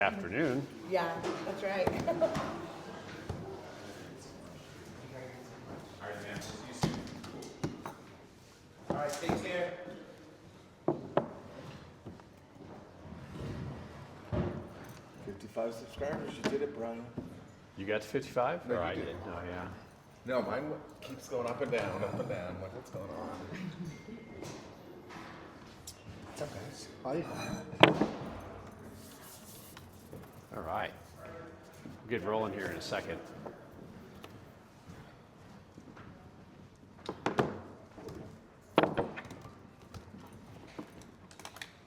Afternoon. Yeah, that's right. All right, man. See you soon. All right, take care. 55 subscribers. You did it, Brian. You got to 55? No, or you I did. did. Oh, yeah. No, mine keeps going up and down, up and down. I'm like, what's going on? It's okay. All right. We'll get rolling here in a second.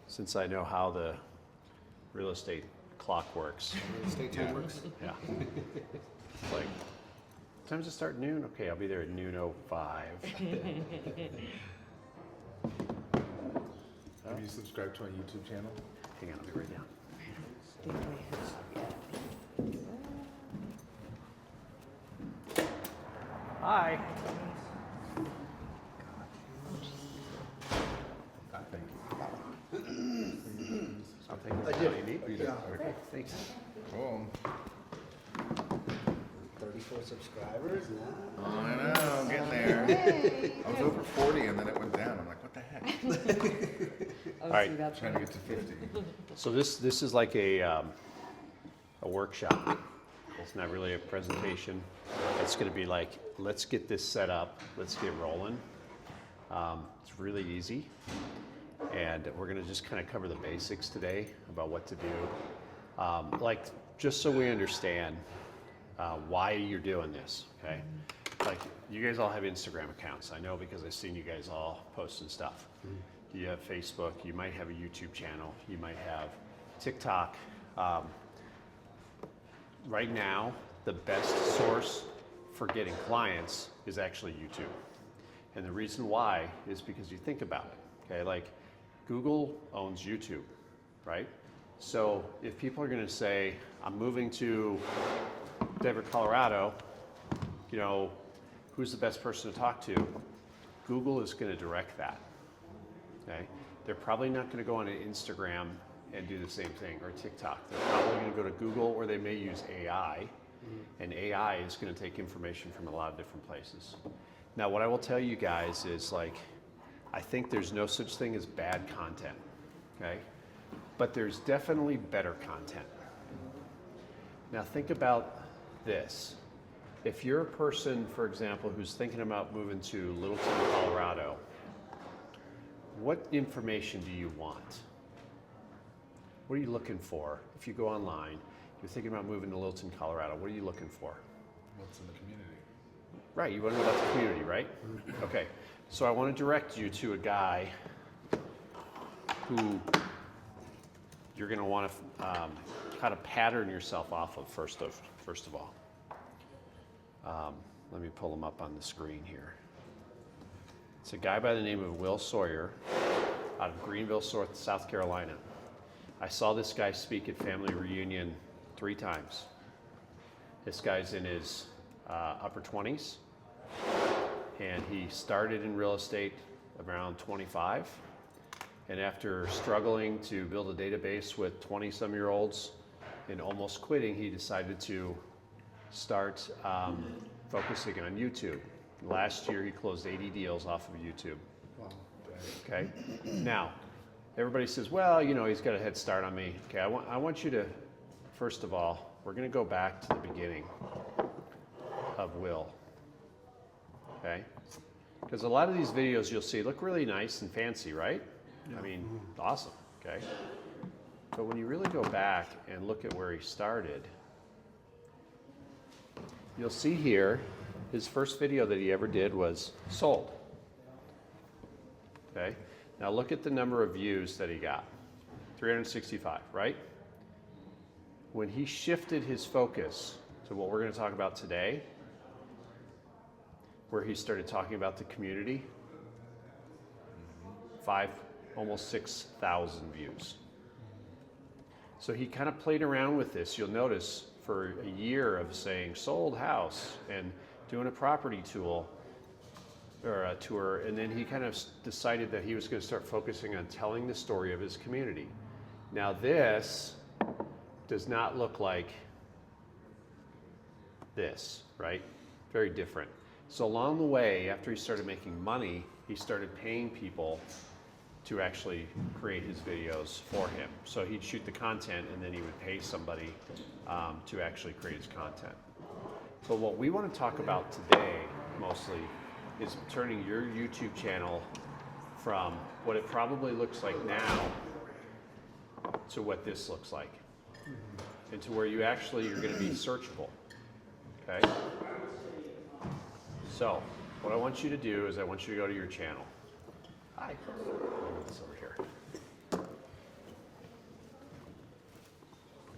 Since I know how the real estate clock works. Real estate time works. Yeah. It's like, time to start noon? Okay, I'll be there at noon 05. Have you subscribed to our YouTube channel? Hang on, let me write down. Hi. Thank you. I'll take this. I did. Oh, you need? Oh, you did? Yeah. Okay, thanks. Cool. 34 subscribers now. I know, I'm getting there. I was over 40 and then it went down. I'm like, what the heck? All right. Trying to get to 50. So this is like a workshop. It's not really a presentation. It's going to be like, let's get this set up. Let's get rolling. It's really easy. And we're going to just kind of cover the basics today about what to do. Like, just so we understand why you're doing this, okay? Like, you guys all have Instagram accounts. I know because I've seen you guys all posting stuff. You have Facebook. You might have a YouTube channel. You might have TikTok. Right now, the best source for getting clients is actually YouTube. And the reason why is because you think about it, okay? Like, Google owns YouTube, right? So if people are gonna say, I'm moving to Denver, Colorado, you know, who's the best person to talk to? Google is gonna direct that, okay? They're probably not gonna go on Instagram and do the same thing, or TikTok. They're probably gonna go to Google, or they may use AI, and AI is gonna take information from a lot of different places. Now, what I will tell you guys is, like, I think there's no such thing as bad content, okay? But there's definitely better content. Now think about this. If you're a person, for example, who's thinking about moving to Littleton, Colorado, what information do you want? What are you looking for? If you go online, you're thinking about moving to Littleton, Colorado, what are you looking for? What's in the community? Right, you want to know about the community, right? Okay, so I want to direct you to a guy who you're going to want to kind of pattern yourself off of first of all. Let me pull him up on the screen here. It's a guy by the name of Will Sawyer out of Greenville, South Carolina. I saw this guy speak at family reunion 3 times. This guy's in his upper 20s, and he started in real estate around 25. And after struggling to build a database with 20-some-year-olds and almost quitting, he decided to start focusing on YouTube. Last year, he closed 80 deals off of YouTube. Wow. Okay. Now, everybody says, well, you know, he's got a head start on me. Okay, I want you to, first of all, we're going to go back to the beginning of Will. Okay? Because a lot of these videos you'll see look really nice and fancy, right? I mean, awesome, okay? But when you really go back and look at where he started, you'll see here, his first video that he ever did was sold. Okay? Now look at the number of views that he got. 365, right? When he shifted his focus to what we're going to talk about today, where he started talking about the community, almost 6,000 views. So he kind of played around with this. You'll notice for a year of saying sold house and doing a property tool or a tour, and then he kind of decided that he was going to start focusing on telling the story of his community. Now this does not look like this, right? Very different. So along the way, after he started making money, he started paying people to actually create his videos for him. So he'd shoot the content and then he would pay somebody to actually create his content. But what we want to talk about today mostly is turning your YouTube channel from what it probably looks like now to what this looks like, and to where you actually are going to be searchable. Okay? So what I want you to do is I want you to go to your channel. Hi. Move this over here.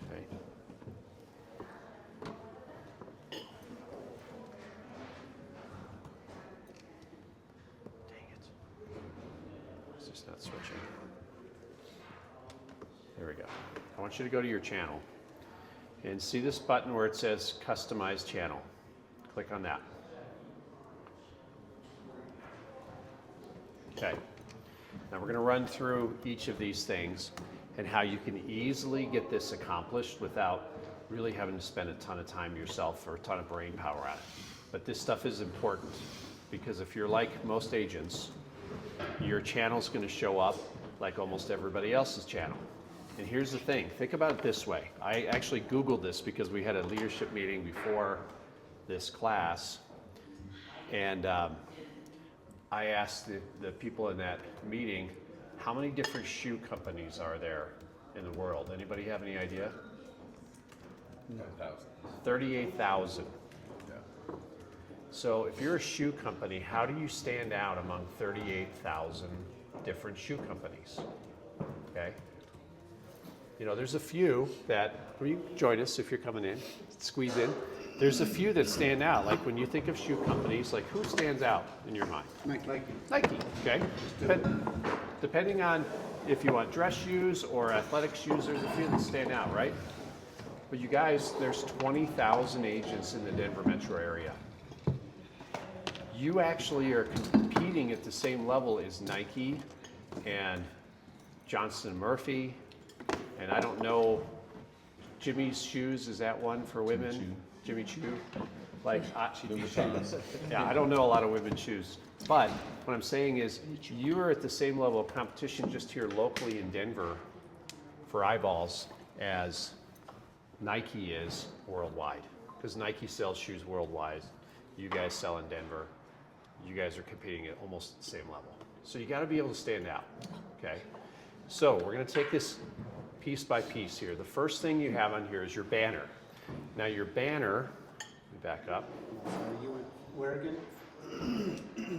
Okay. Dang it. It's just not switching. There we go. I want you to go to your channel and see this button where it says Customize Channel. Click on that. Okay. Now we're going to run through each of these things and how you can easily get this accomplished without really having to spend a ton of time yourself or a ton of brain power on it. But this stuff is important because if you're like most agents, your channel's going to show up like almost everybody else's channel. And here's the thing, think about it this way. I actually Googled this because we had a leadership meeting before this class, and I asked the people in that meeting, how many different shoe companies are there in the world? Anybody have any idea? 38,000. Yeah. So if you're a shoe company, how do you stand out among 38,000 different shoe companies? Okay. You know, there's a few that, will you join us if you're coming in, squeeze in. There's a few that stand out. Like when you think of shoe companies, like who stands out in your mind? Nike. Nike, okay? Depending on if you want dress shoes or athletic shoes, there's a few that stand out, right? But you guys, there's 20,000 agents in the Denver metro area. You actually are competing at the same level as Nike and Johnston & Murphy, and I don't know, Jimmy's Shoes, is that one for women? Jimmy Choo. Like, yeah, I don't know a lot of women's shoes. But what I'm saying is, you are at the same level of competition just here locally in Denver for eyeballs as Nike is worldwide. Because Nike sells shoes worldwide. You guys sell in Denver. You guys are competing at almost the same level. So you got to be able to stand out, okay? So we're going to take this piece by piece here. The first thing you have on here is your banner. Now your banner, let me back up. You went where again?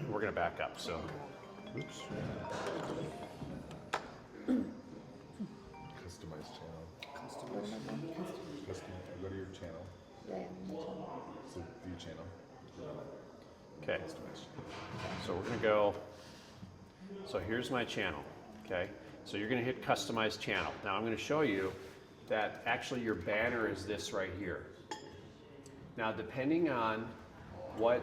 We're going to back up, so, oops. Customize channel. Custom. Go to your channel. So view channel. Okay, Customize channel. so we're going to go, so here's my channel, okay? So you're going to hit Customize Channel. Now I'm going to show you that actually your banner is this right here. Now depending on what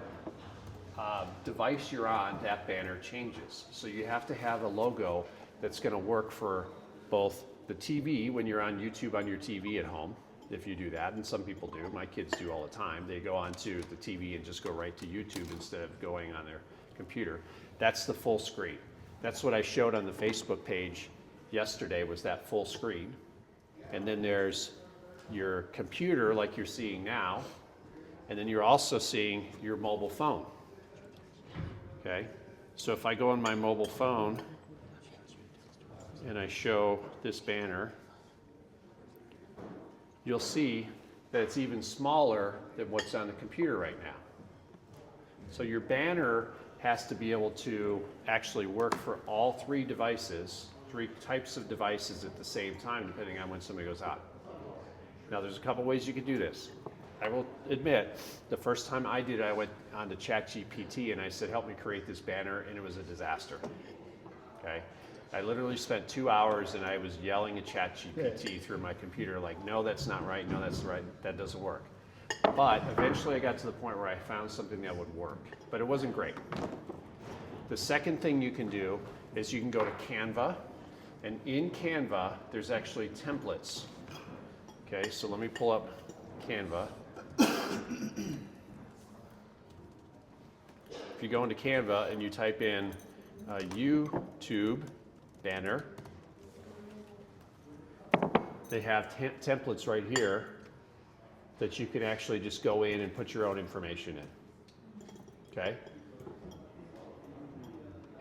device you're on, that banner changes. So you have to have a logo that's going to work for both the TV when you're on YouTube on your TV at home, if you do that, and some people do. My kids do all the time. They go onto the TV and just go right to YouTube instead of going on their computer. That's the full screen. That's what I showed on the Facebook page yesterday, was that full screen. And then there's your computer like you're seeing now, and then you're also seeing your mobile phone. Okay, so if I go on my mobile phone and I show this banner, you'll see that it's even smaller than what's on the computer right now. So your banner has to be able to actually work for all three devices, three types of devices at the same time, depending on when somebody goes out. Now there's a couple ways you could do this. I will admit, the first time I did it, I went onto ChatGPT and I said, help me create this banner, and it was a disaster. Okay? I literally spent 2 hours and I was yelling at ChatGPT through my computer like, no, that's not right, no, that's right, that doesn't work. But eventually I got to the point where I found something that would work, but it wasn't great. The second thing you can do is you can go to Canva, and in Canva, there's actually templates. Okay, so let me pull up Canva. If you go into Canva and you type in YouTube banner, they have templates right here that you can actually just go in and put your own information in. Okay?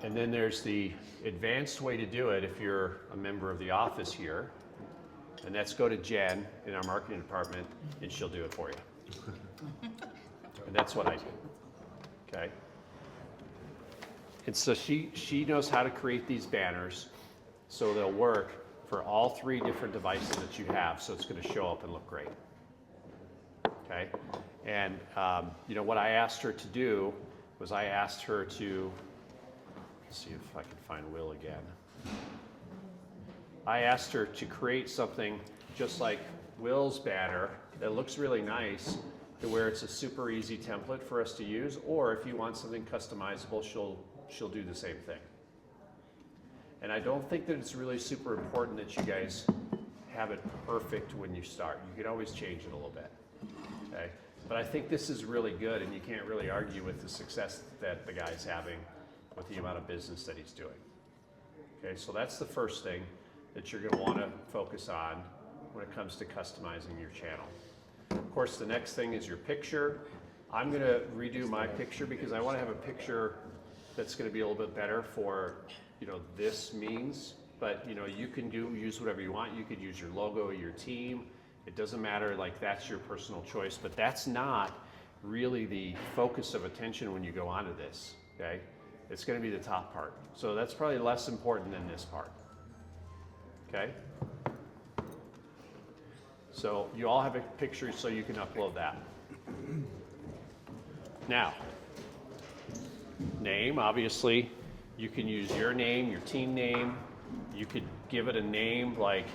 And then there's the advanced way to do it if you're a member of the office here. And that's go to Jen in our marketing department and she'll do it for you. And that's what I do. Okay? And so she knows how to create these banners so they'll work for all 3 different devices that you have, so it's going to show up and look great. Okay? And you know what I asked her to do was I asked her to, let's see if I can find Will again. I asked her to create something just like Will's banner that looks really nice, to where it's a super easy template for us to use, or if you want something customizable, she'll do the same thing. And I don't think that it's really super important that you guys have it perfect when you start. You can always change it a little bit, okay? But I think this is really good, and you can't really argue with the success that the guy's having with the amount of business that he's doing. Okay, so that's the first thing that you're gonna wanna focus on when it comes to customizing your channel. Of course, the next thing is your picture. I'm gonna redo my picture because I wanna have a picture that's gonna be a little bit better for, you know, this means, but you know, you can use whatever you want. You could use your logo, your team. It doesn't matter, like that's your personal choice, but that's not really the focus of attention when you go onto this, okay? It's gonna be the top part. So that's probably less important than this part, okay? So you all have a picture so you can upload that. Now, name, obviously, you can use your name, your team name. You could give it a name like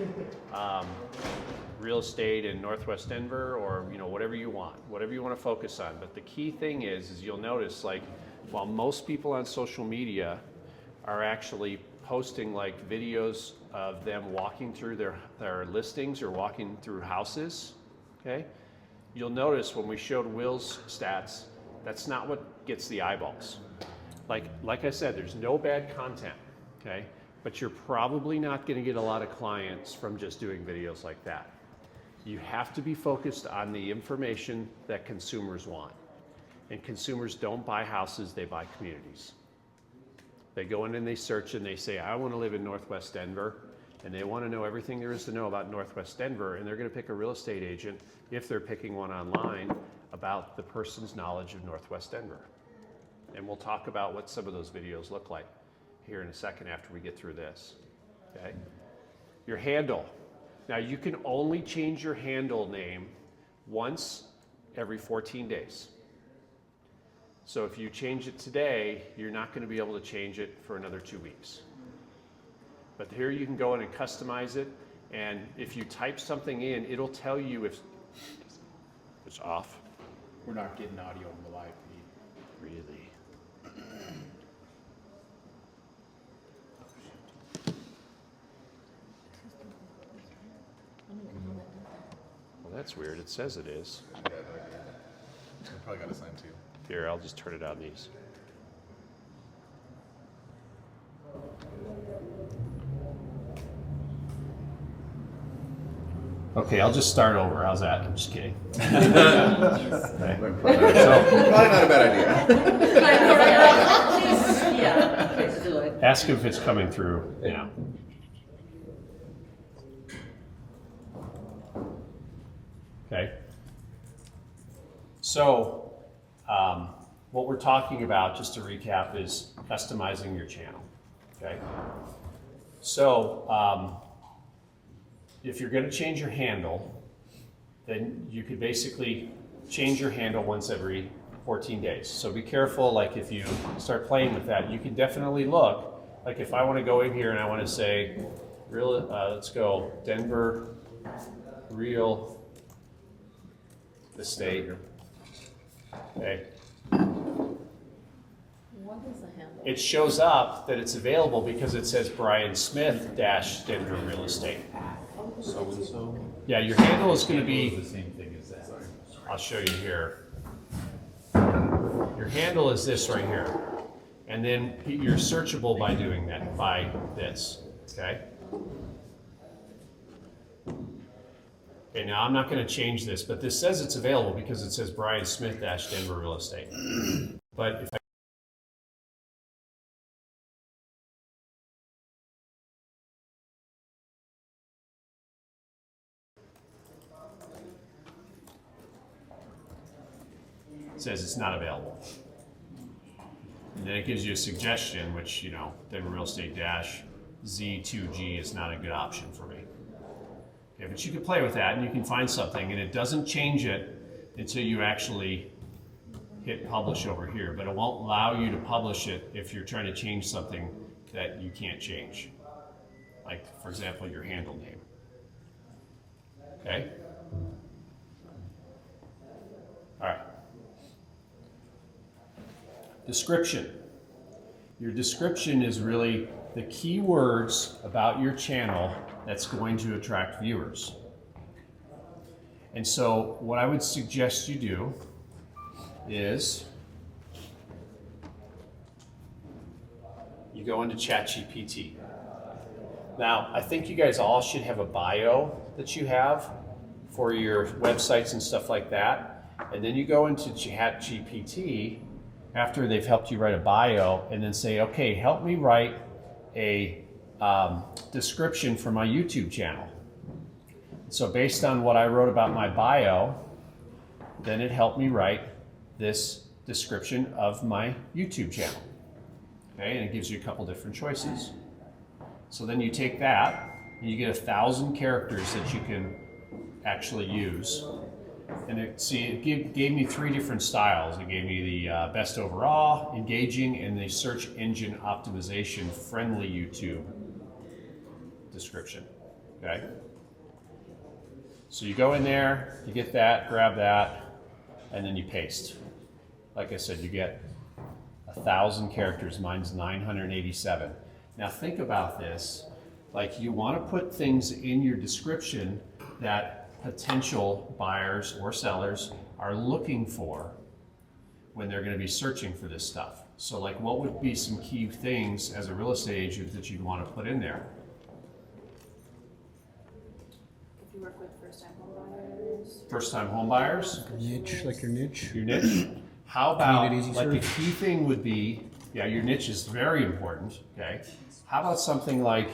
real estate in Northwest Denver, or you know, whatever you want to focus on. But the key thing is you'll notice, like, while most people on social media are actually posting like videos of them walking through their listings or walking through houses, okay? You'll notice when we showed Will's stats, that's not what gets the eyeballs. Like I said, there's no bad content, okay? But you're probably not gonna get a lot of clients from just doing videos like that. You have to be focused on the information that consumers want. And consumers don't buy houses, they buy communities. They go in and they search and they say, I want to live in Northwest Denver, and they want to know everything there is to know about Northwest Denver, and they're going to pick a real estate agent, if they're picking one online, about the person's knowledge of Northwest Denver. And we'll talk about what some of those videos look like here in a second after we get through this, okay? Your handle. Now you can only change your handle name once every 14 days. So if you change it today, you're not going to be able to change it for another 2 weeks. But here you can go in and customize it, and if you type something in, it'll tell you if it's off. We're not getting audio on the live feed. Really? Well, that's weird. It says it is. Yeah, no idea. I probably got assigned to. Here, I'll just turn it on these. Okay, I'll just start over. How's that? I'm just kidding. Okay. Probably not a bad idea. Yeah, let's do it. Ask him if it's coming through now. Okay. So, what we're talking about, just to recap, is customizing your channel. Okay. So, if you're going to change your handle, then you could basically change your handle once every 14 days. So be careful, like if you start playing with that, you can definitely look, like if I want to go in here and I want to say, let's go Denver Real Estate. Okay. What is the handle? It shows up that it's available because it says Brian Smith Denver Real Estate. So-and-so. Yeah, your handle is going to be, The same thing as that. I'll show you here. Your handle is this right here. And then you're searchable by doing that, by this, okay? Okay, now I'm not going to change this, but this says it's available because it says Brian Smith Denver Real Estate. But if I it says it's not available. And then it gives you a suggestion, which, you know, Denver Real Estate dash Z2G is not a good option for me. Okay, but you can play with that and you can find something, and it doesn't change it until you actually hit publish over here, but it won't allow you to publish it if you're trying to change something that you can't change. Like, for example, your handle name. Okay? All right. Description. Your description is really the keywords about your channel that's going to attract viewers. And so what I would suggest you do is you go into ChatGPT. Now, I think you guys all should have a bio that you have for your websites and stuff like that. And then you go into ChatGPT after they've helped you write a bio, and then say, okay, help me write a description for my YouTube channel. So based on what I wrote about my bio, then it helped me write this description of my YouTube channel. Okay, and it gives you a couple different choices. So then you take that, and you get 1,000 characters that you can actually use. And it gave me 3 different styles. It gave me the best overall, engaging, and the search engine optimization friendly YouTube description. Okay? So you go in there, you get that, grab that, and then you paste. Like I said, you get 1,000 characters. Mine's 987. Now think about this. Like, you want to put things in your description that potential buyers or sellers are looking for when they're going to be searching for this stuff. So like, what would be some key things as a real estate agent that you'd want to put in there? If you work with first-time home buyers. First-time home buyers? Niche, like your niche. Your niche? How about, Community like, a search. key thing would be, yeah, your niche is very important, okay? How about something like,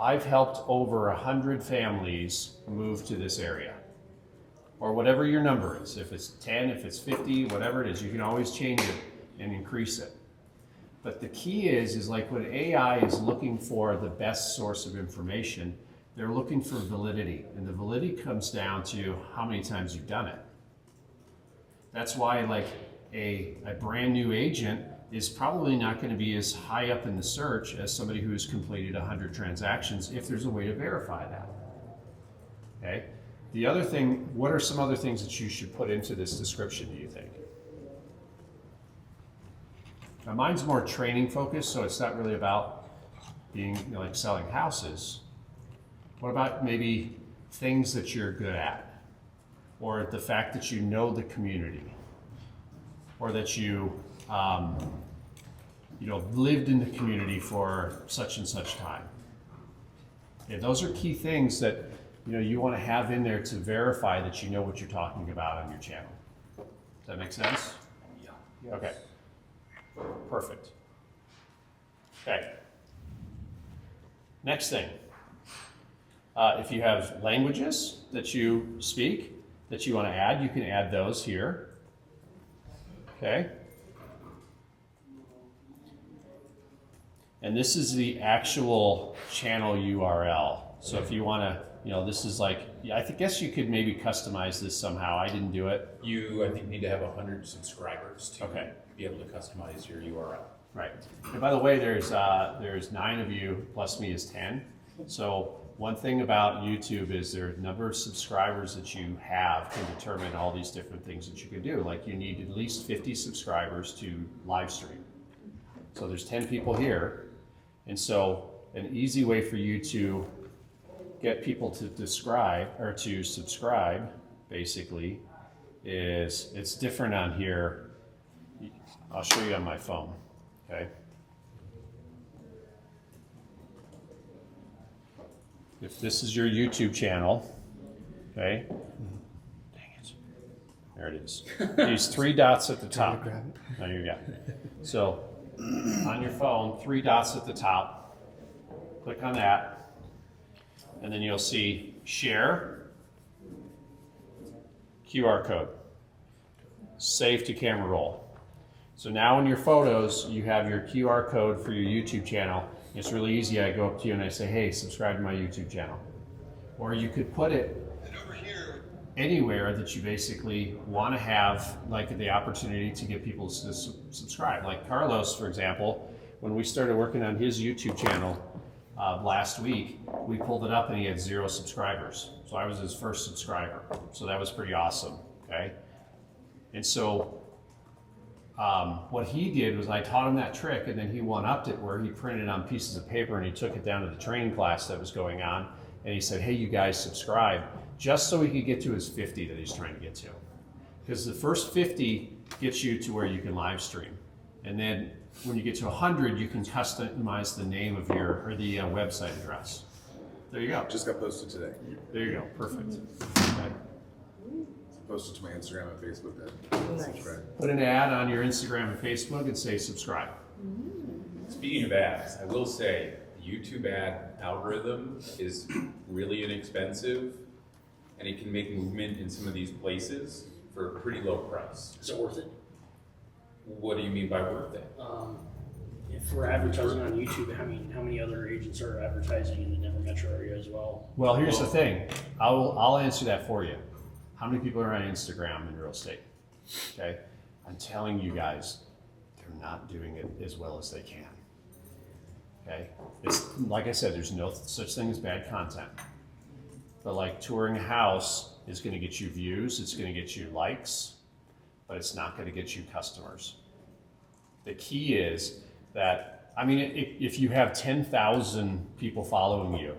I've helped over 100 families move to this area? Or whatever your number is. If it's 10, if it's 50, whatever it is, you can always change it and increase it. But the key is like, when AI is looking for the best source of information, they're looking for validity. And the validity comes down to how many times you've done it. That's why, like, a brand new agent is probably not going to be as high up in the search as somebody who has completed 100 transactions, if there's a way to verify that. Okay? The other thing, what are some other things that you should put into this description, do you think? Now, mine's more training focused, so it's not really about being, you know, like selling houses. What about maybe things that you're good at? Or the fact that you know the community? Or that you, lived in the community for such and such time? Yeah, those are key things that, you know, you want to have in there to verify that you know what you're talking about on your channel. Does that make sense? Yeah. Okay. Perfect. Okay. Next thing. If you have languages that you speak that you want to add, you can add those here. Okay. And this is the actual channel URL. So if you want to, you know, this is like, I guess you could maybe customize this somehow. I didn't do it. You, I think, need to have 100 subscribers to Okay. be able to customize your URL. Right. And by the way, there's 9 of you plus me is 10. So one thing about YouTube is the number of subscribers that you have can determine all these different things that you can do. Like, you need at least 50 subscribers to live stream. So there's 10 people here. And so an easy way for you to get people to describe or to subscribe, basically, is it's different on here. I'll show you on my phone, okay? If this is your YouTube channel, okay? Dang it. There it is. These 3 dots at the top. There you go. So on your phone, 3 dots at the top. Click on that. And then you'll see share, QR code, save to camera roll. So now in your photos, you have your QR code for your YouTube channel. It's really easy. I go up to you and I say, hey, subscribe to my YouTube channel. Or you could put it anywhere that you basically want to have like the opportunity to get people to subscribe. Like Carlos, for example, when we started working on his YouTube channel last week, we pulled it up and he had 0 subscribers. So I was his first subscriber. So that was pretty awesome, okay? And so what he did was I taught him that trick, and then he one-upped it where he printed on pieces of paper and he took it down to the training class that was going on, and he said, hey, you guys subscribe, just so he could get to his 50 that he's trying to get to. Because the first 50 gets you to where you can live stream. And then when you get to 100, you can customize the name of your, or the website address. There you go. Just got posted today. There you go, perfect. Okay. Posted to my Instagram and Facebook then. Subscribe. Put an ad on your Instagram and Facebook and say subscribe. Speaking of ads, I will say the YouTube ad algorithm is really inexpensive, and it can make movement in some of these places for a pretty low price. Is it worth it? What do you mean by worth it? If we're advertising on YouTube, how many other agents are advertising in the Denver metro area as well? Well, here's the thing. I'll answer that for you. How many people are on Instagram in real estate? Okay, I'm telling you guys, they're not doing it as well as they can. Okay, it's like I said, there's no such thing as bad content. But like touring a house is going to get you views, it's going to get you likes, but it's not going to get you customers. The key is that, I mean, if you have 10,000 people following you,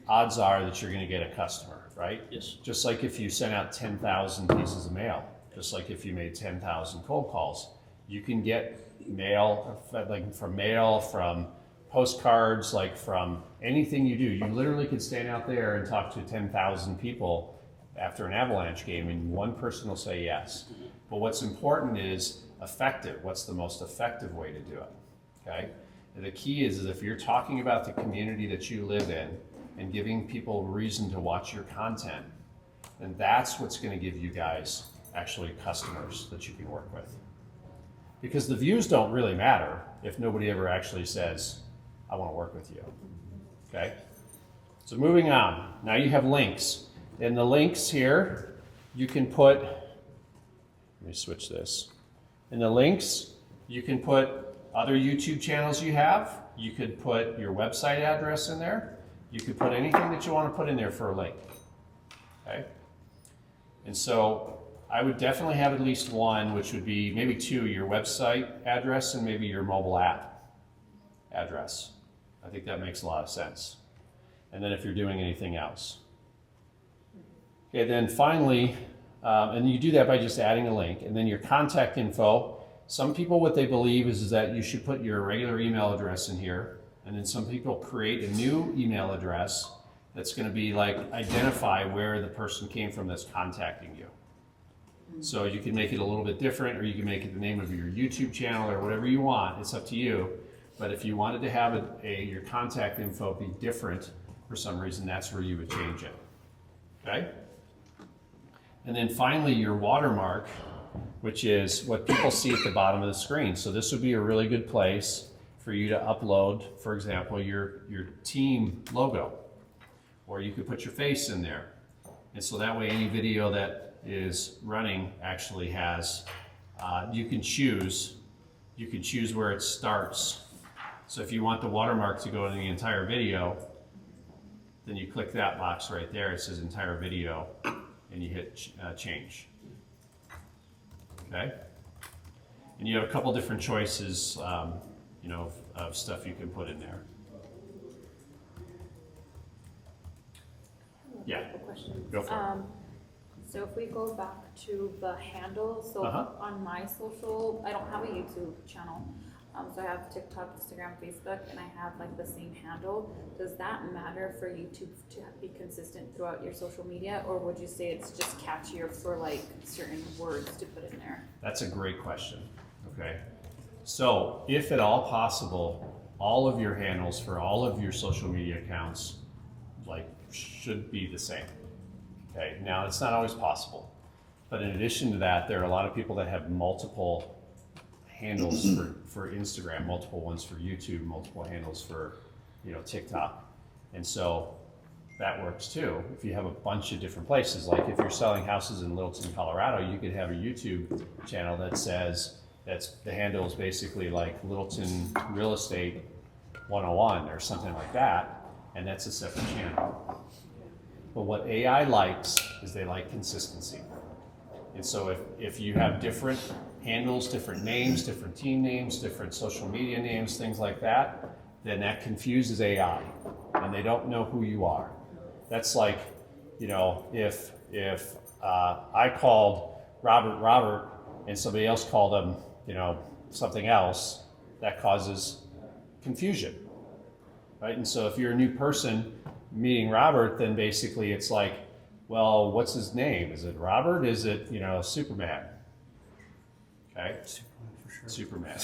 odds are that you're going to get a customer. Right? Yes. Just like if you sent out 10,000 pieces of mail, just like if you made 10,000 cold calls, you can get mail, like from mail, from postcards, like from anything you do. You literally could stand out there and talk to 10,000 people after an Avalanche game and one person will say yes. But what's important is effective. What's the most effective way to do it? Okay? And the key is if you're talking about the community that you live in, and giving people reason to watch your content, then that's what's going to give you guys actually customers that you can work with. Because the views don't really matter if nobody ever actually says, I want to work with you. Okay? So moving on, now you have links. In the links here, you can put, let me switch this. In the links, you can put other YouTube channels you have. You could put your website address in there. You could put anything that you want to put in there for a link, okay? And so I would definitely have at least one, which would be maybe 2, your website address and maybe your mobile app address. I think that makes a lot of sense. And then if you're doing anything else. Okay, then finally, and you do that by just adding a link, and then your contact info. Some people, what they believe is that you should put your regular email address in here. And then some people create a new email address that's going to be like identify where the person came from that's contacting you. So you can make it a little bit different, or you can make it the name of your YouTube channel or whatever you want. It's up to you. But if you wanted to have your contact info be different for some reason, that's where you would change it. Okay? And then finally, your watermark, which is what people see at the bottom of the screen. So this would be a really good place for you to upload, for example, your team logo, or you could put your face in there. And so that way any video that is running actually has, you can choose where it starts. So if you want the watermark to go in the entire video, then you click that box right there, it says entire video, and you hit change. Okay? And you have a couple different choices, of stuff you can put in there. questions. Go for it. So if we go back to the handle, so Uh-huh. on my social, I don't have a YouTube channel. So I have TikTok, Instagram, Facebook, and I have like the same handle. Does that matter for YouTube to be consistent throughout your social media, or would you say it's just catchier for like certain words to put in there? That's a great question. Okay. So, if at all possible, all of your handles for all of your social media accounts like should be the same. Okay. Now, it's not always possible, but in addition to that, there are a lot of people that have multiple handles for Instagram, multiple ones for YouTube, multiple handles for, TikTok. And so that works too. If you have a bunch of different places, like if you're selling houses in Littleton, Colorado, you could have a YouTube channel that says, the handle is basically like Littleton Real Estate 101 or something like that, and that's a separate channel. But what AI likes is they like consistency. And so if you have different handles, different names, different team names, different social media names, things like that, then that confuses AI and they don't know who you are. That's like, if I called Robert and somebody else called him, something else, that causes confusion, right? And so if you're a new person meeting Robert, then basically it's like, well, what's his name? Is it Robert? Is it, Superman? Okay? Superman.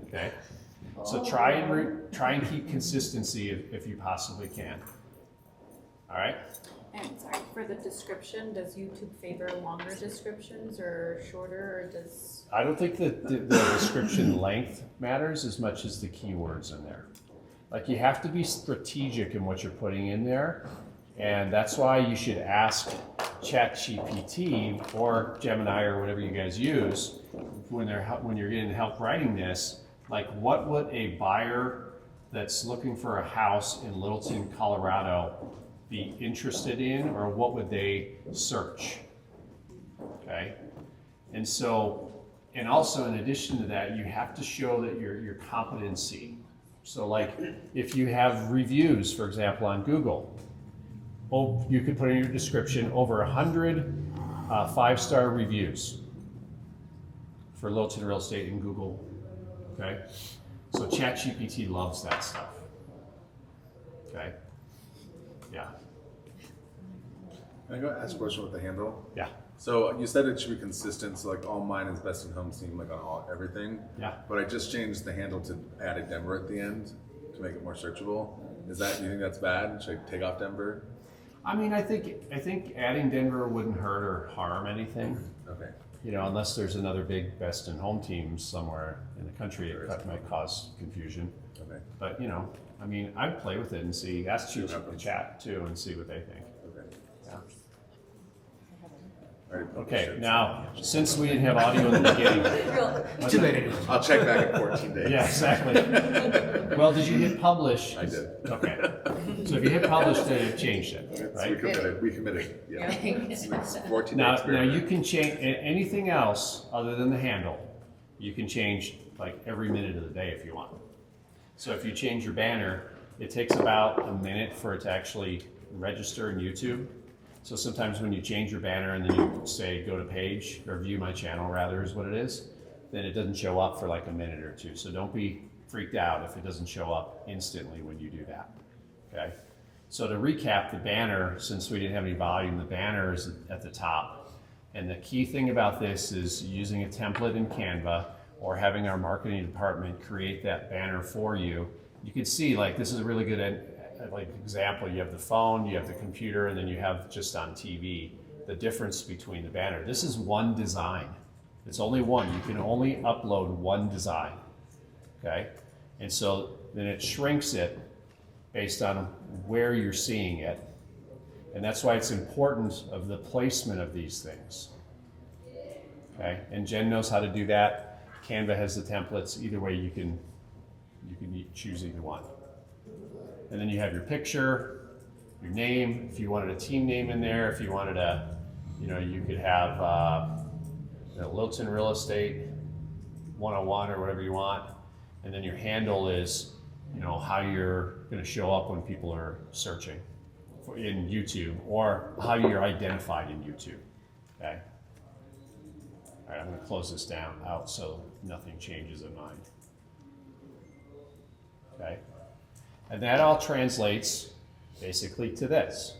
Okay? So try and keep consistency if you possibly can. All right? And sorry, for the description, does YouTube favor longer descriptions or shorter, or does? I don't think that the description length matters as much as the keywords in there. Like, you have to be strategic in what you're putting in there. And that's why you should ask ChatGPT or Gemini or whatever you guys use when you're getting help writing this, like, what would a buyer that's looking for a house in Littleton, Colorado be interested in, or what would they search? Okay? And so, and also in addition to that, you have to show that your competency. So like, if you have reviews, for example, on Google, you could put in your description over 100 5-star reviews for Littleton Real Estate in Google. Okay, so ChatGPT loves that stuff. Okay, yeah, Can I go ask a question with the handle? yeah, So you said it should be consistent, so like all mine is best in home team, like on everything. yeah. But I just changed the handle to add a Denver at the end to make it more searchable. Do you think that's bad? Should I take off Denver? I mean, I think adding Denver wouldn't hurt or harm anything. Okay. Unless there's another big best in home team somewhere in the country, it might cause confusion. Okay. But I mean, I'd play with it and see. Ask you to chat too and see what they think. Okay. Yeah. All right, Okay, now, since we didn't have audio in the beginning. Too many. I'll check back in 14 days. Yeah, exactly. Well, did you hit publish? I did. Okay. So if you hit publish, then it changed it, So right? we committed. Yeah. It's 14 Now days. you can change anything else other than the handle. You can change like every minute of the day if you want. So if you change your banner, it takes about a minute for it to actually register in YouTube. So sometimes when you change your banner and then you say go to page or view my channel rather is what it is, then it doesn't show up for like a minute or two. So don't be freaked out if it doesn't show up instantly when you do that. Okay. So to recap, the banner, since we didn't have any volume, the banner is at the top. And the key thing about this is using a template in Canva or having our marketing department create that banner for you. You can see like this is a really good example. You have the phone, you have the computer, and then you have just on TV the difference between the banner. This is one design. It's only one. You can only upload one design. Okay? And so then it shrinks it based on where you're seeing it. And that's why it's important of the placement of these things. Okay? And Jen knows how to do that. Canva has the templates. Either way, you can choose either one. And then you have your picture, your name, if you wanted a team name in there, if you wanted you could have Littleton Real Estate 101 or whatever you want. And then your handle is, how you're going to show up when people are searching in YouTube, or how you're identified in YouTube. Okay. All right, I'm going to close this down out so nothing changes in mine. Okay. And that all translates basically to this.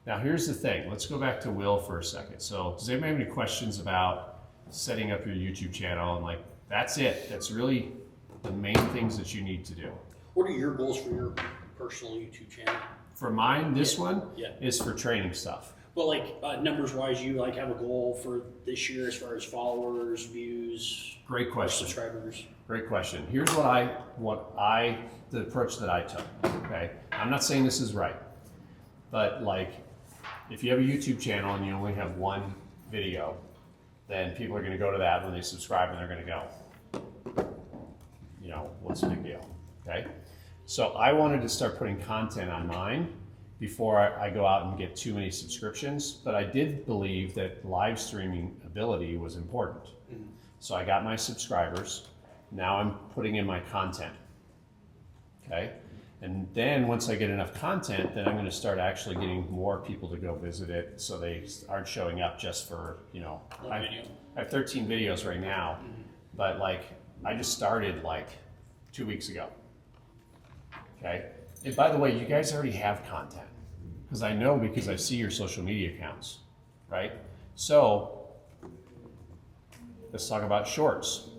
Now here's the thing. Let's go back to Will for a second. So does anybody have any questions about setting up your YouTube channel? And like, that's it. That's really the main things that you need to do. What are your goals for your personal YouTube channel? For mine, this one Yeah. is for training stuff. Well, like numbers wise, you like have a goal for this year as far as followers, views, Great or question. subscribers? Great question. Here's the approach that I took. Okay, I'm not saying this is right, but like, if you have a YouTube channel and you only have one video, then people are going to go to that when they subscribe, and they're going to go, you know, what's the big deal? Okay, so I wanted to start putting content on mine before I go out and get too many subscriptions, but I did believe that live streaming ability was important. So I got my subscribers. Now I'm putting in my content. Okay? And then once I get enough content, then I'm going to start actually getting more people to go visit it, so they aren't showing up just for, you know, I have 13 videos right now, but like, I just started like 2 weeks ago. Okay? And by the way, you guys already have content, because I know, because I see your social media accounts, right? So let's talk about shorts.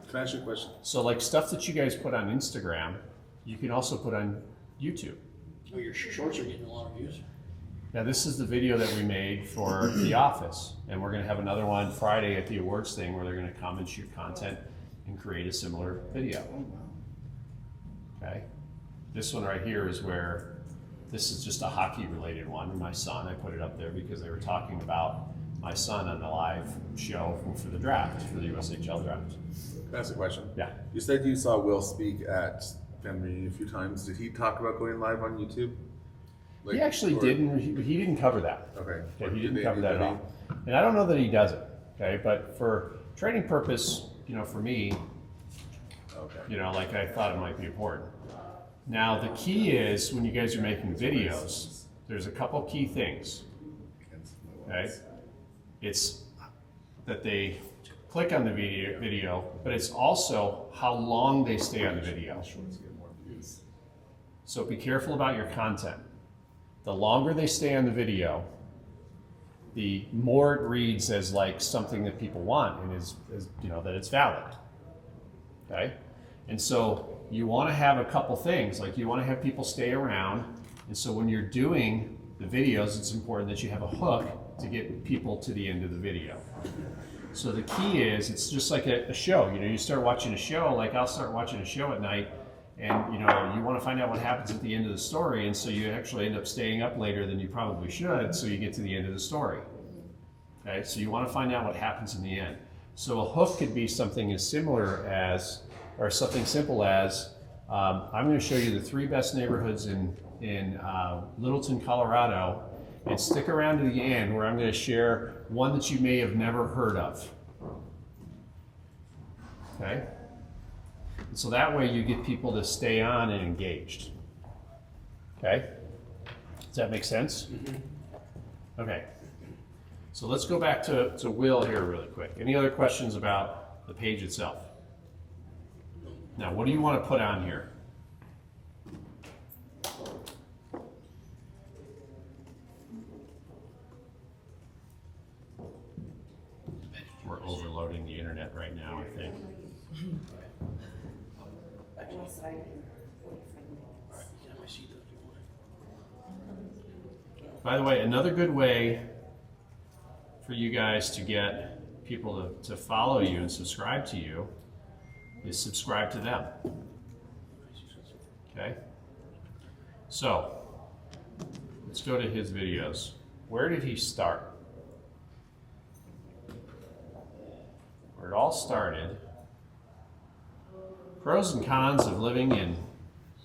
Can I ask you a question? So like stuff that you guys put on Instagram, you can also put on YouTube. Oh, your shorts are getting a lot of views. Now this is the video that we made for The Office, and we're gonna have another one Friday at the awards thing where they're gonna come and shoot content and create a similar video. Okay? This one right here is where, this is just a hockey related one. My son, I put it up there because they were talking about my son on the live show for the draft, for the USHL draft. Can I ask a question? Yeah. You said you saw Will speak at Penry a few times. Did he talk about going live on YouTube? Like, He actually or- didn't, he didn't cover that. Okay. Okay, he Did didn't they- cover that did at all. And I don't know that he does it, okay? But for training purpose, you know, for me, Okay. you know, like I thought it might be important. Now, the key is when you guys are making videos, there's a couple key things, okay? It's that they click on the video, but it's also how long they stay on the video. So be careful about your content. The longer they stay on the video, the more it reads as like something that people want and is you know, that it's valid. Okay? And so you want to have a couple things, like you want to have people stay around, and so when you're doing the videos, it's important that you have a hook to get people to the end of the video. So the key is, it's just like a show. You know, you start watching a show, like I'll start watching a show at night, and you know, you want to find out what happens at the end of the story, and so you actually end up staying up later than you probably should, so you get to the end of the story. Okay, so you want to find out what happens in the end. So a hook could be something as similar as, or something simple as, I'm going to show you the 3 best neighborhoods in Littleton, Colorado, and stick around to the end where I'm going to share one that you may have never heard of. Okay? And so that way you get people to stay on and engaged. Okay? Does that make sense? Okay. So let's go back to Will here really quick. Any other questions about the page itself? Now, what do you want to put on here? We're overloading the internet right now, I think. By the way, another good way for you guys to get people to follow you and subscribe to you is subscribe to them. Okay? So, let's go to his videos. Where did he start? Where it all started, pros and cons of living in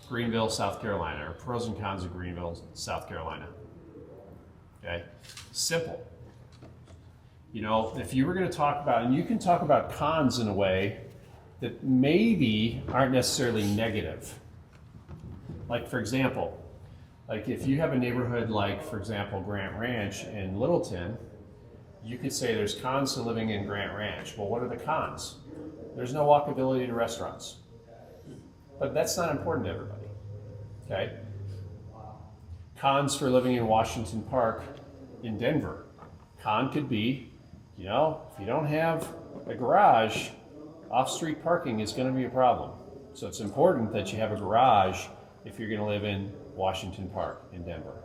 Greenville, South Carolina, or pros and cons of Greenville, South Carolina. Okay? Simple. You know, if you were going to talk about, and you can talk about cons in a way that maybe aren't necessarily negative. Like, for example, Like if you have a neighborhood like, for example, Grant Ranch in Littleton, you could say there's cons to living in Grant Ranch. Well, what are the cons? There's no walkability to restaurants. But that's not important to everybody, okay? Cons for living in Washington Park in Denver. Con could be, you know, if you don't have a garage, off-street parking is going to be a problem. So it's important that you have a garage if you're going to live in Washington Park in Denver.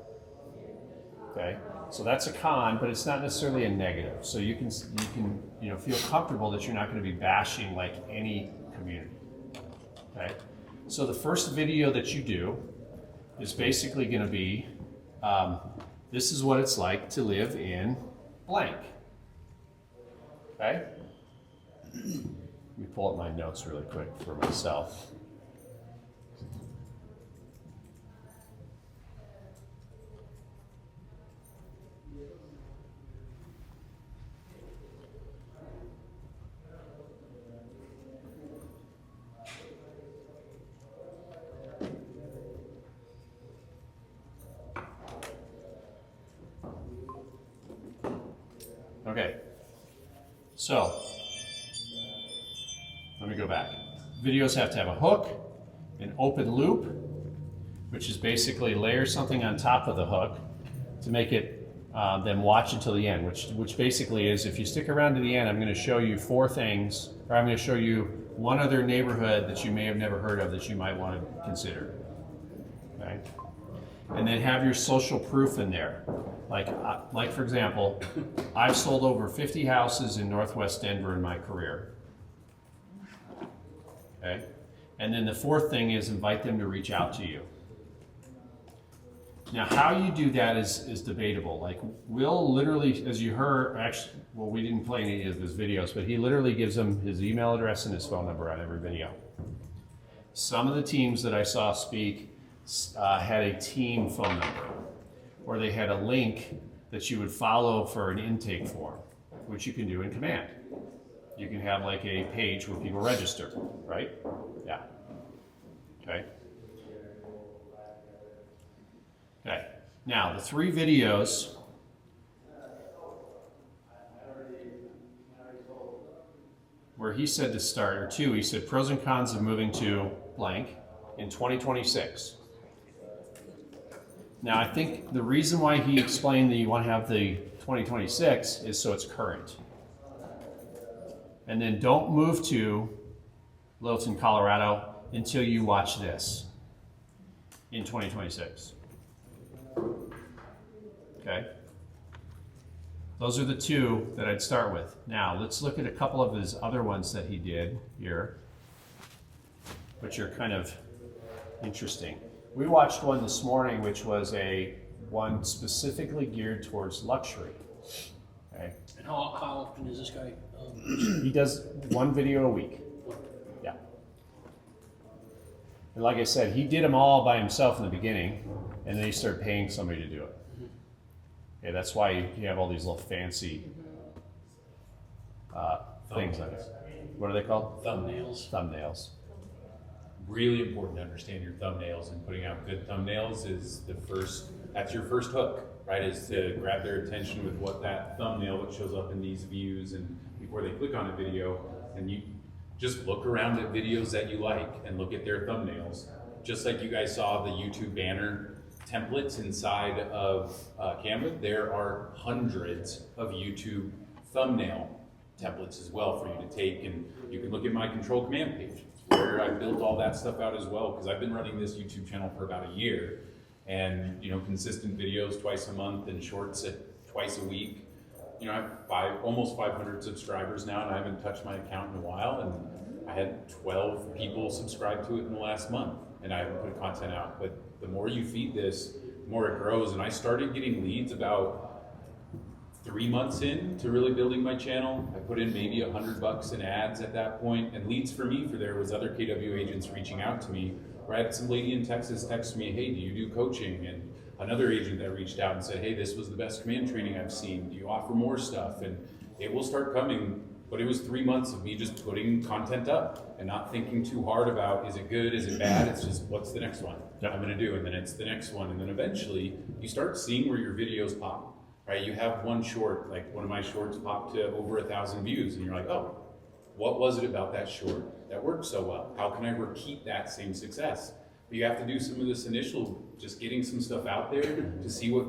Okay, so that's a con, but it's not necessarily a negative. So you can feel comfortable that you're not going to be bashing like any community. Okay, so the first video that you do is basically going to be, this is what it's like to live in blank. Okay. Let me pull up my notes really quick for myself. Okay, so let me go back. Videos have to have a hook, an open loop, which is basically layer something on top of the hook to make it them watch until the end, which basically is if you stick around to the end, I'm going to show you 4 things, or I'm going to show you one other neighborhood that you may have never heard of that you might want to consider. Okay? And then have your social proof in there. Like for example, I've sold over 50 houses in Northwest Denver in my career. Okay? And then the 4th thing is invite them to reach out to you. Now, how you do that is debatable. Like, Will literally, as you heard, actually, well, we didn't play any of his videos, but he literally gives them his email address and his phone number on every video. Some of the teams that I saw speak had a team phone number, or they had a link that you would follow for an intake form, which you can do in Command. You can have like a page where people register, right? Yeah. Okay. Okay. Now, the 3 videos where he said to start, or 2, he said pros and cons of moving to blank in 2026. Now, I think the reason why he explained that you want to have the 2026 is so it's current. And then don't move to Littleton, Colorado until you watch this in 2026. Okay? Those are the 2 that I'd start with. Now, let's look at a couple of his other ones that he did here, which are kind of interesting. We watched one this morning, which was one specifically geared towards luxury. Okay. And how often is this guy? He does 1 video a week. Yeah. And like I said, he did them all by himself in the beginning, and then he started paying somebody to do it. Okay, that's why you have all these little fancy things on it. What are they called? Thumbnails. Thumbnails. Really important to understand your thumbnails, and putting out good thumbnails is that's your first hook, right? Is to grab their attention with what that thumbnail that shows up in these views, and before they click on a video, and you just look around at videos that you like and look at their thumbnails. Just like you guys saw the YouTube banner templates inside of Canva, there are hundreds of YouTube thumbnail templates as well for you to take, and you can look at my control command page where I built all that stuff out as well, because I've been running this YouTube channel for about a year, and consistent videos twice a month and shorts twice a week. I have almost 500 subscribers now, and I haven't touched my account in a while, and I had 12 people subscribe to it in the last month, and I haven't put content out. But the more you feed this, the more it grows, and I started getting leads about 3 months in to really building my channel. I put in maybe $100 in ads at that point, and leads for me there was other KW agents reaching out to me. Or I had some lady in Texas text me, hey, do you do coaching? And another agent that reached out and said, hey, this was the best command training I've seen. Do you offer more stuff? And it will start coming But it was 3 months of me just putting content up and not thinking too hard about, is it good, is it bad? It's just, what's the next one I'm gonna do? And then it's the next one. And then eventually you start seeing where your videos pop, right? You have one short, like one of my shorts popped to over 1,000 views and you're like, oh, what was it about that short that worked so well? How can I repeat that same success? But you have to do some of this initial, just getting some stuff out there to see what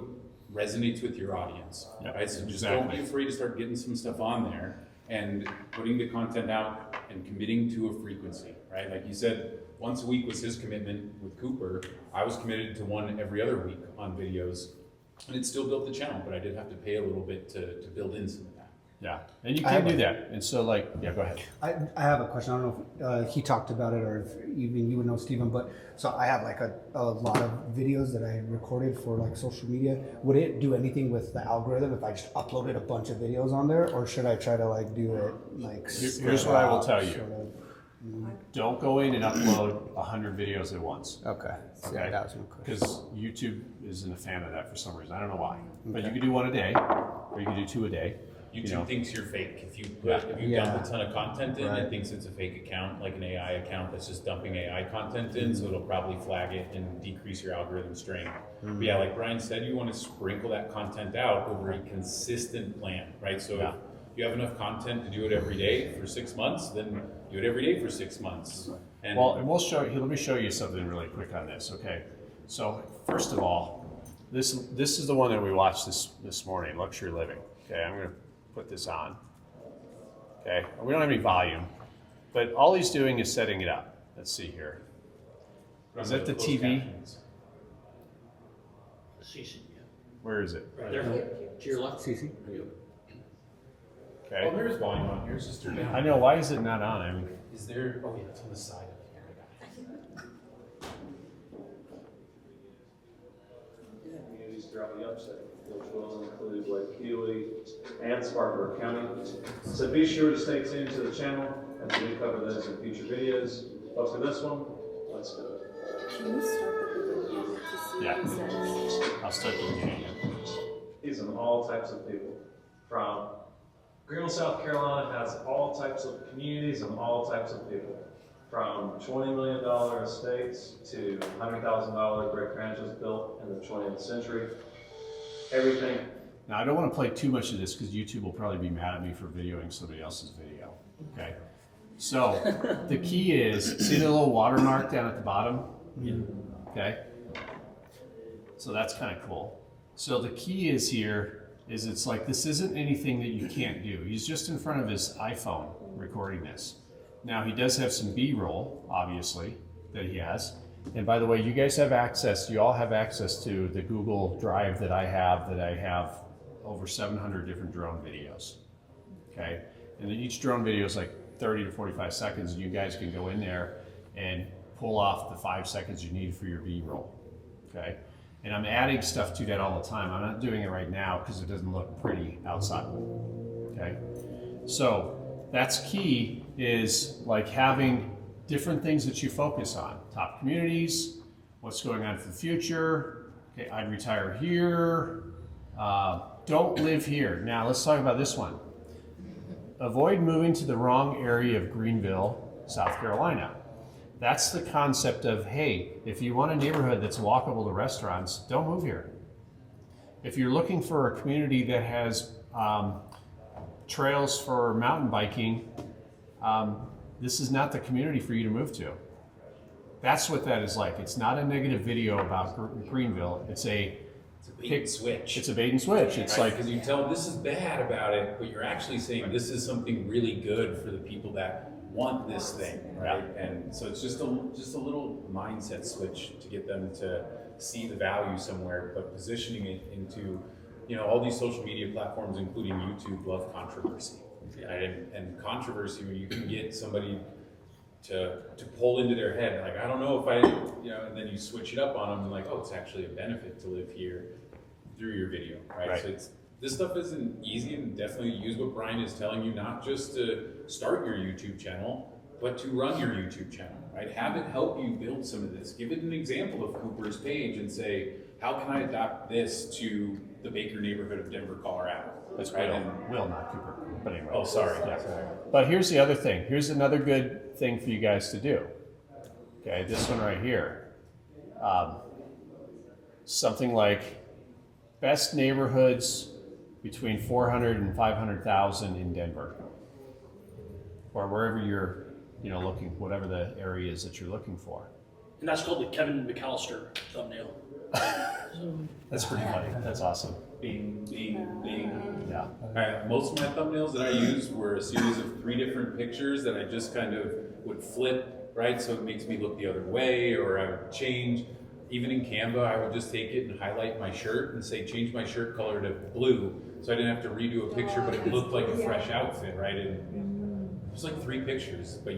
resonates with your audience, right? So just don't be afraid to start getting some stuff on there and putting the content out and committing to a frequency, right? Like you said, once a week was his commitment with Cooper. I was committed to one every other week on videos, and it still built the channel, but I did have to pay a little bit to build in some of that. Yeah, and you can do that. And so like, yeah, go ahead. I have a question. I don't know if he talked about it or if even you would know, Stephen, but so I have like a lot of videos that I recorded for like social media. Would it do anything with the algorithm if I just uploaded a bunch of videos on there, or should I try to like do it like? Here's what I will tell you. Sort of? Don't go in and upload 100 videos at once. Okay. So Okay. that was my question. Because YouTube isn't a fan of that for some reason. I don't know why. But you could do one a day, or you could do 2 a day. YouTube thinks you're fake. If you Yeah. dump a ton of content in, Right. it thinks it's a fake account, like an AI account that's just dumping AI content in, so it'll probably flag it and decrease your algorithm strength. But yeah, like Brian said, you want to sprinkle that content out over a consistent plan, right? So if you have enough content to do it every day for 6 months, then do it every day for 6 months. And Well, and we'll show you, let me show you something really quick on this, okay? So first of all, this is the one that we watched this morning, Luxury Living. Okay, I'm gonna put this on. Okay, we don't have any volume, but all he's doing is setting it up. Let's see here. Is that the closed TV? captions. CC, yeah. Where is it? Right there, to your left. CC? Oh, Okay, there's volume on here. It's just turned down. I know, why is it not on? I mean, Is there? Oh yeah, it's on the side of here. I got it. Communities throughout the upstate, which will include Lake Healy and Spartanburg County. So be sure to stay tuned to the channel as we cover those in future videos. But for this one, let's do it. Can you start the video to see Yeah. what it says? I'll start the beginning. These are all types of people. From Greenville, South Carolina has all types of communities and all types of people. From $20 million estates to $100,000 brick ranches built in the 20th century. Everything. Now, I don't want to play too much of this because YouTube will probably be mad at me for videoing somebody else's video, okay? So, the key is, see the little watermark down at the bottom? Okay? So that's kind of cool. So the key is here, is it's like, this isn't anything that you can't do. He's just in front of his iPhone recording this. Now, he does have some B-roll, obviously, that he has. And by the way, you guys have access, you all have access to the Google Drive that I have over 700 different drone videos, okay? And then each drone video is like 30 to 45 seconds, and you guys can go in there and pull off the 5 seconds you need for your B-roll, okay? And I'm adding stuff to that all the time. I'm not doing it right now because it doesn't look pretty outside, okay? So that's key, is like having different things that you focus on. Top communities, what's going on for the future. Okay, I'd retire here. Don't live here. Now let's talk about this one. Avoid moving to the wrong area of Greenville, South Carolina. That's the concept of, hey, if you want a neighborhood that's walkable to restaurants, don't move here. If you're looking for a community that has trails for mountain biking, this is not the community for you to move to. That's what that is like. It's not a negative video about Greenville. It's a Bait and switch. It's a bait and switch. It's like, because you tell this is bad about it, but you're actually saying this is something really good for the people that want this thing, right? And so it's just a little mindset switch to get them to see the value somewhere, but positioning it into, all these social media platforms, including YouTube, love controversy, right? And controversy, when you can get somebody to pull into their head, like, I don't know if and then you switch it up on them and like, oh, it's actually a benefit to live here through your video, right? So this stuff isn't easy, and definitely use what Brian is telling you, not just to start your YouTube channel, but to run your YouTube channel, right? Have it help you build some of this. Give it an example of Cooper's page and say, how can I adapt this to the Baker neighborhood of Denver, Colorado. That's right. Will, not Cooper. But anyway. Oh, sorry. Yeah. But here's the other thing. Here's another good thing for you guys to do. Okay, this one right here. Something like best neighborhoods between 400 and 500,000 in Denver, or wherever you're, looking, whatever the area is that you're looking for. And that's called the Kevin McAllister thumbnail. That's pretty funny. That's awesome. Bing, bing, bing. Yeah. All right, most of my thumbnails that I used were a series of 3 different pictures that I just kind of would flip, right? So it makes me look the other way, or I would change. Even in Canva, I would just take it and highlight my shirt and say, change my shirt color to blue. So I didn't have to redo a picture, but it looked like a fresh outfit, right? And it was like 3 pictures, but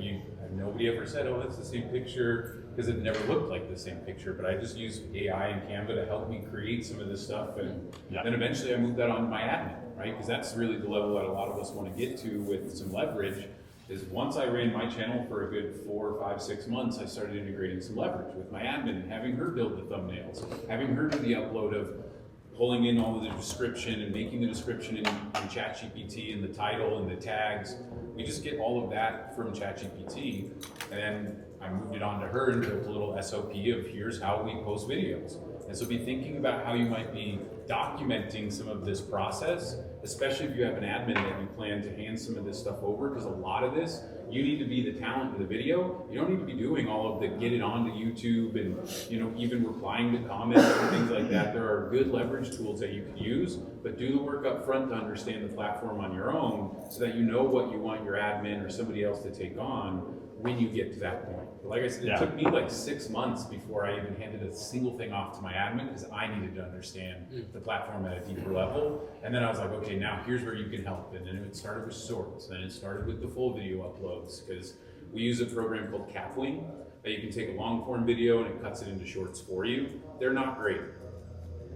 nobody ever said, oh, that's the same picture, because it never looked like the same picture. But I just used AI and Canva to help me create some of this stuff. And then eventually I moved that on to my admin, right? Because that's really the level that a lot of us want to get to with some leverage. Is once I ran my channel for a good 4, 5, 6 months, I started integrating some leverage with my admin and having her build the thumbnails, having her do the upload of pulling in all of the description and making the description in ChatGPT and the title and the tags. We just get all of that from ChatGPT, and then I moved it on to her and built a little SOP of here's how we post videos. And so be thinking about how you might be documenting some of this process, especially if you have an admin that you plan to hand some of this stuff over, because a lot of this, you need to be the talent of the video. You don't need to be doing all of the get it onto YouTube and even replying to comments and things like that. There are good leverage tools that you can use, but do the work up front to understand the platform on your own so that you know what you want your admin or somebody else to take on when you get to that point. But like I said, it took me like 6 months before I even handed a single thing off to my admin, because I needed to understand the platform at a deeper level. And then I was like, okay, now here's where you can help. And then it started with shorts, then it started with the full video uploads, because we use a program called Capwing that you can take a long form video and it cuts it into shorts for you. They're not great,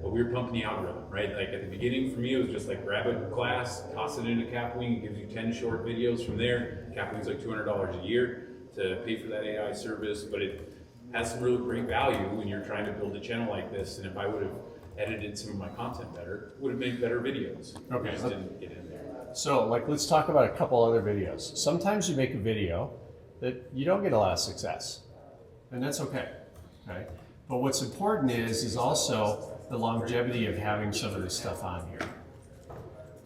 but we were pumping the algorithm, right? Like at the beginning for me, it was just like grab a class, toss it into Capwing, it gives you 10 short videos from there. Capwing's like $200 a year to pay for that AI service, but it has some really great value when you're trying to build a channel like this. And if I would have edited some of my content better, would have made better videos. Okay. I just didn't get in there. So, let's talk about a couple other videos. Sometimes you make a video that you don't get a lot of success, and that's okay, right? But what's important is also the longevity of having some of this stuff on here.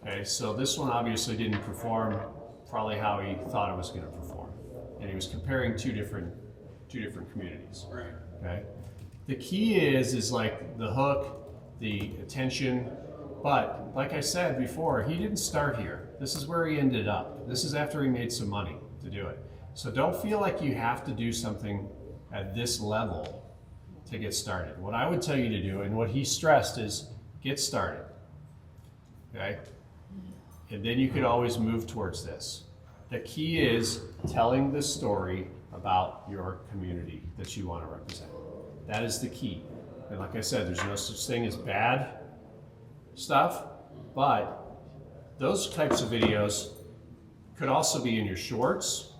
Okay, so this one obviously didn't perform probably how he thought it was going to perform. And he was comparing two different communities. Right. Okay. The key is like the hook, the attention, but like I said before, he didn't start here. This is where he ended up. This is after he made some money to do it. So don't feel like you have to do something at this level to get started. What I would tell you to do, and what he stressed, is get started. Okay? And then you could always move towards this. The key is telling the story about your community that you want to represent. That is the key. And like I said, there's no such thing as bad stuff, but those types of videos could also be in your shorts.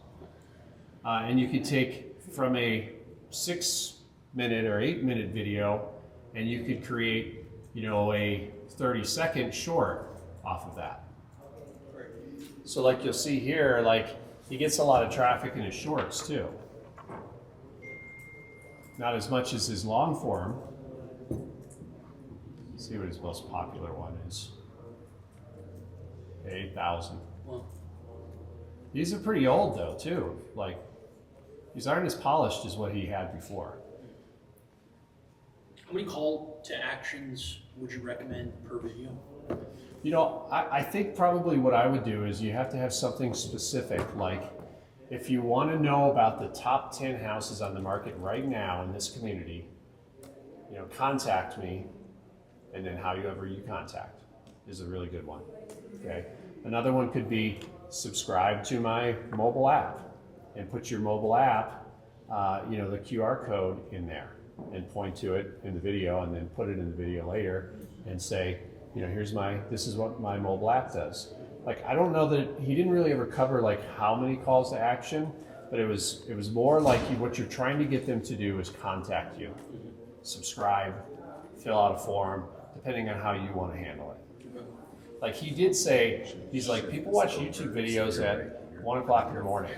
And you could take from a 6-minute or 8-minute video, and you could create, a 30-second short off of that. So like you'll see here, like he gets a lot of traffic in his shorts too. Not as much as his long form. Let's see what his most popular one is. 8,000. Well, These are pretty old though too. Like these aren't as polished as what he had before. how many call to actions would you recommend per video? I think probably what I would do is you have to have something specific, like if you want to know about the top 10 houses on the market right now in this community, contact me, and then however you contact is a really good one. Okay. Another one could be subscribe to my mobile app and put your mobile app, the QR code in there and point to it in the video, and then put it in the video later and say, this is what my mobile app does. Like, I don't know that he didn't really ever cover like how many calls to action, but it was more like what you're trying to get them to do is contact you, subscribe, fill out a form, depending on how you want to handle it. Like he did say, he's like, people watch YouTube videos at 1 o'clock in the morning.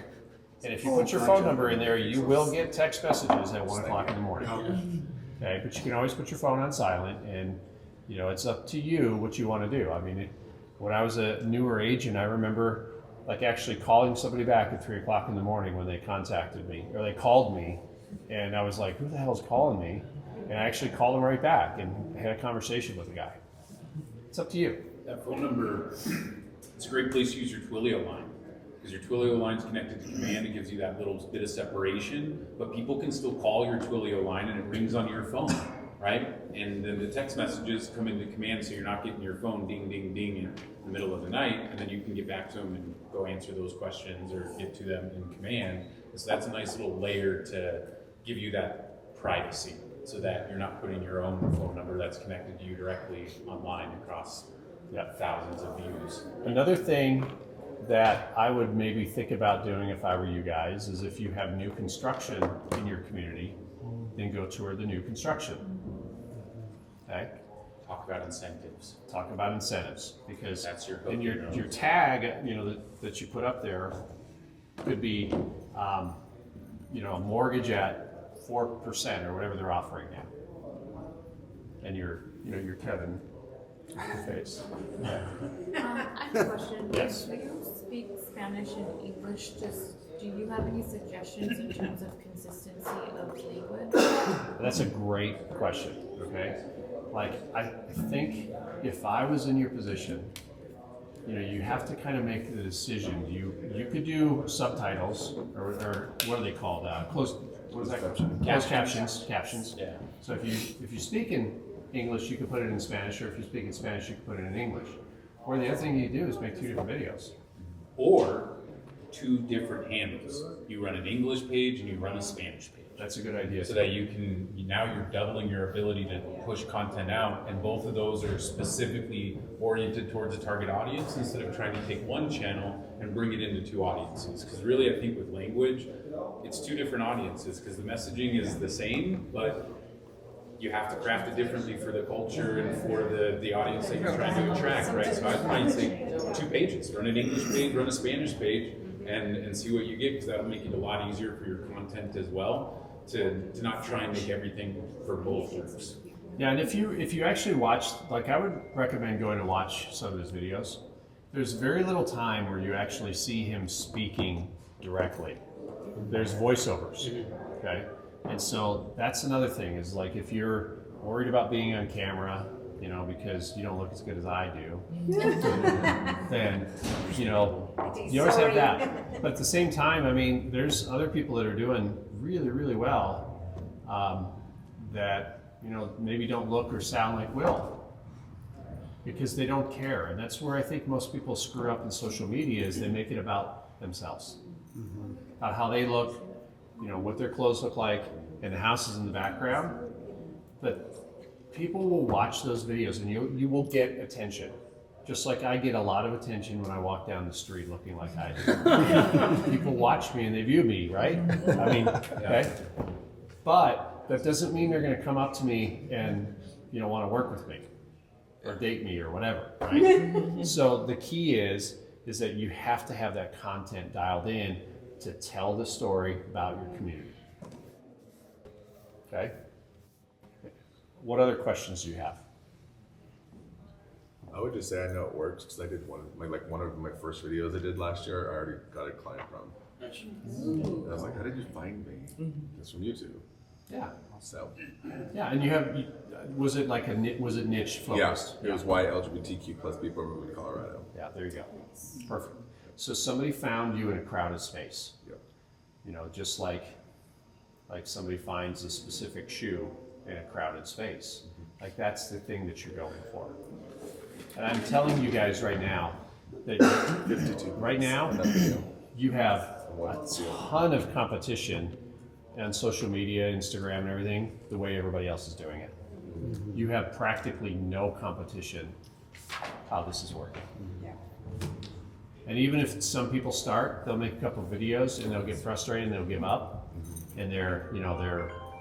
And if you put your phone number in there, you will get text messages at 1 o'clock in the morning. Okay, but you can always put your phone on silent, and you know, it's up to you what you want to do. I mean, when I was a newer agent, I remember like actually calling somebody back at 3 o'clock in the morning when they contacted me, or they called me, and I was like, who the hell is calling me? And I actually called them right back and had a conversation with the guy. It's up to you. That phone number, it's a great place to use your Twilio line. Because your Twilio line is connected to command, it gives you that little bit of separation, but people can still call your Twilio line and it rings on your phone, right? And then the text messages come into command, so you're not getting your phone ding, ding, ding in the middle of the night, and then you can get back to them and go answer those questions or get to them in command. And so that's a nice little layer to give you that privacy, so that you're not putting your own phone number that's connected to you directly online across thousands of views. Another thing that I would maybe think about doing if I were you guys is if you have new construction in your community, then go tour the new construction. Okay? Talk about incentives. Talk about incentives, because That's your in hook, your tag, you know, that you put up there could be, you know, a mortgage at 4% or whatever they're offering now, and you're Kevin face. I have a question. Yes. If you speak Spanish and English, do you have any suggestions in terms of consistency of language? That's a great question, okay? Like, I think if I was in your position, you know, you have to kind of make the decision. You could do subtitles, or what are they called? Closed, what is that? Closed captions. Yeah. So if you speak in English, you can put it in Spanish, or if you speak in Spanish, you can put it in English. Or the other thing you do is make 2 different videos. Or 2 different handles. You run an English page and you run a Spanish page. That's a good idea. So that you can, now you're doubling your ability to push content out, and both of those are specifically oriented towards a target audience instead of trying to take one channel and bring it into 2 audiences. Because really, I think with language, it's 2 different audiences, because the messaging is the same, but you have to craft it differently for the culture and for the audience that you're trying to attract, right? So I might say 2 pages, run an English page, run a Spanish page, and see what you get, because that'll make it a lot easier for your content as well, to not try and make everything for both groups. Yeah, and if you actually watch, like, I would recommend going to watch some of his videos. There's very little time where you actually see him speaking directly. There's voiceovers, okay? And so that's another thing, is like, if you're worried about being on camera, you know, because you don't look as good as I do, then, you know, you always have that. But at the same time, I mean, there's other people that are doing really, really well, that, you know, maybe don't look or sound like Will, because they don't care. And that's where I think most people screw up in social media, is they make it about themselves, about how they look, you know, what their clothes look like, and the house is in the background. But people will watch those videos, and you will get attention. Just like I get a lot of attention when I walk down the street looking like I do. People watch me and they view me, right? I mean, okay? But that doesn't mean they're gonna come up to me and, you know, wanna work with me or date me or whatever, right? So the key is that you have to have that content dialed in to tell the story about your community. Okay? What other questions do you have? I would just say I know it works, because I did one of my first videos I did last year. I already got a client from. And I was like, how did you find me? It's from YouTube. Yeah. So Yeah, and was it like was it niche focused? yeah, it was why LGBTQ plus people are moving to Colorado. Yeah, there you go. Perfect. So somebody found you in a crowded space. Yep. You know, just like somebody finds a specific shoe in a crowded space. Like, that's the thing that you're going for. And I'm telling you guys right now that 52. right now you have a ton of competition on social media, Instagram, and everything, the way everybody else is doing it. You have practically no competition how this is working. And even if some people start, they'll make a couple of videos and they'll get frustrated and they'll give up, and their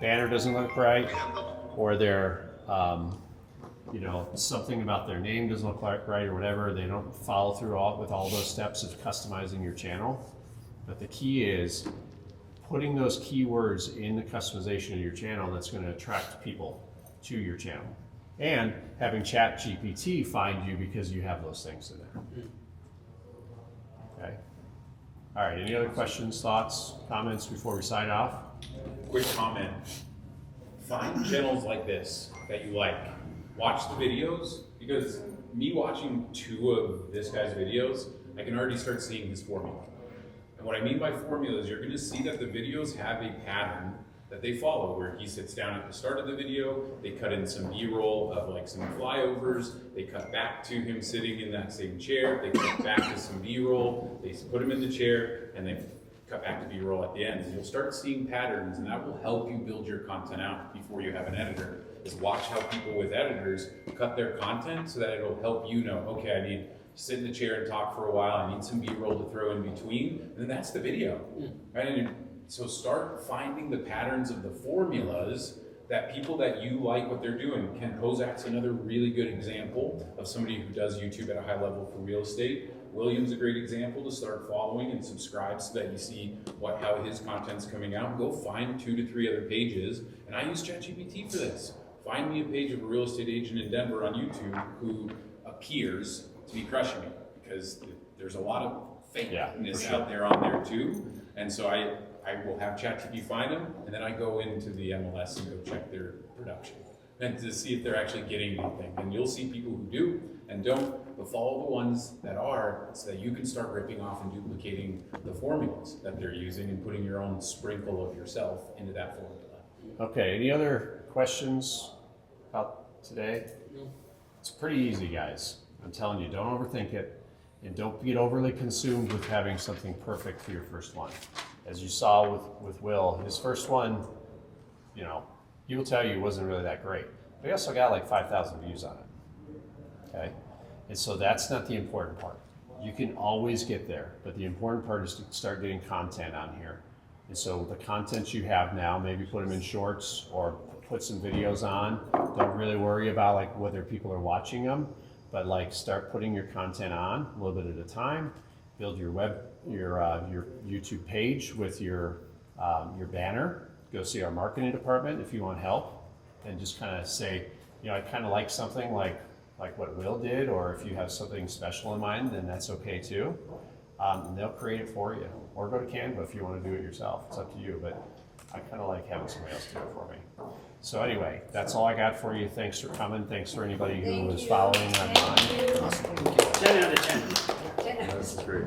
banner doesn't look right, or their you know, something about their name doesn't look like right or whatever, they don't follow through with all those steps of customizing your channel. But the key is putting those keywords in the customization of your channel that's going to attract people to your channel. And having ChatGPT find you because you have those things in there. Okay. All right, any other questions, thoughts, comments before we sign off? Quick comment. Find channels like this that you like. Watch the videos, because me watching 2 of this guy's videos, I can already start seeing his formula. And what I mean by formula is you're going to see that the videos have a pattern that they follow, where he sits down at the start of the video, they cut in some B-roll of like some flyovers, they cut back to him sitting in that same chair, they cut back to some B-roll, they put him in the chair, and they cut back to B-roll at the end. And you'll start seeing patterns, and that will help you build your content out before you have an editor. Is watch how people with editors cut their content so that it'll help you know, okay, I need to sit in the chair and talk for a while, I need some B-roll to throw in between, and then that's the video, right? And so start finding the patterns of the formulas that people that you like what they're doing. Ken Kozak's another really good example of somebody who does YouTube at a high level for real estate. William's a great example to start following and subscribe so that you see how his content's coming out. Go find 2 to 3 other pages, and I use ChatGPT for this. Find me a page of a real estate agent in Denver on YouTube who appears to be crushing it, because there's a lot of fakeness out there on there too. And so I will have ChatGPT find them, and then I go into the MLS and go check their production and to see if they're actually getting anything. And you'll see people who do and don't, but follow the ones that are, so that you can start ripping off and duplicating the formulas that they're using and putting your own sprinkle of yourself into that formula. Okay, any other questions about today? It's pretty easy, guys. I'm telling you, don't overthink it, and don't get overly consumed with having something perfect for your first one. As you saw with Will, his first one, you know, he will tell you it wasn't really that great. But he also got like 5,000 views on it, okay? And so that's not the important part. You can always get there, but the important part is to start getting content on here. And so the content you have now, maybe put them in shorts or put some videos on. Don't really worry about like whether people are watching them, but like start putting your content on a little bit at a time. Build your YouTube page with your banner. Go see our marketing department if you want help, and just kind of say, you know, I kind of like something like what Will did, or if you have something special in mind, then that's okay too. And they'll create it for you, or go to Canva if you want to do it yourself. It's up to you, but I kind of like having somebody else do it for me. So anyway, that's all I got for you. Thanks for coming. Thanks for anybody who was following online. Awesome. 10 out of 10. That's great.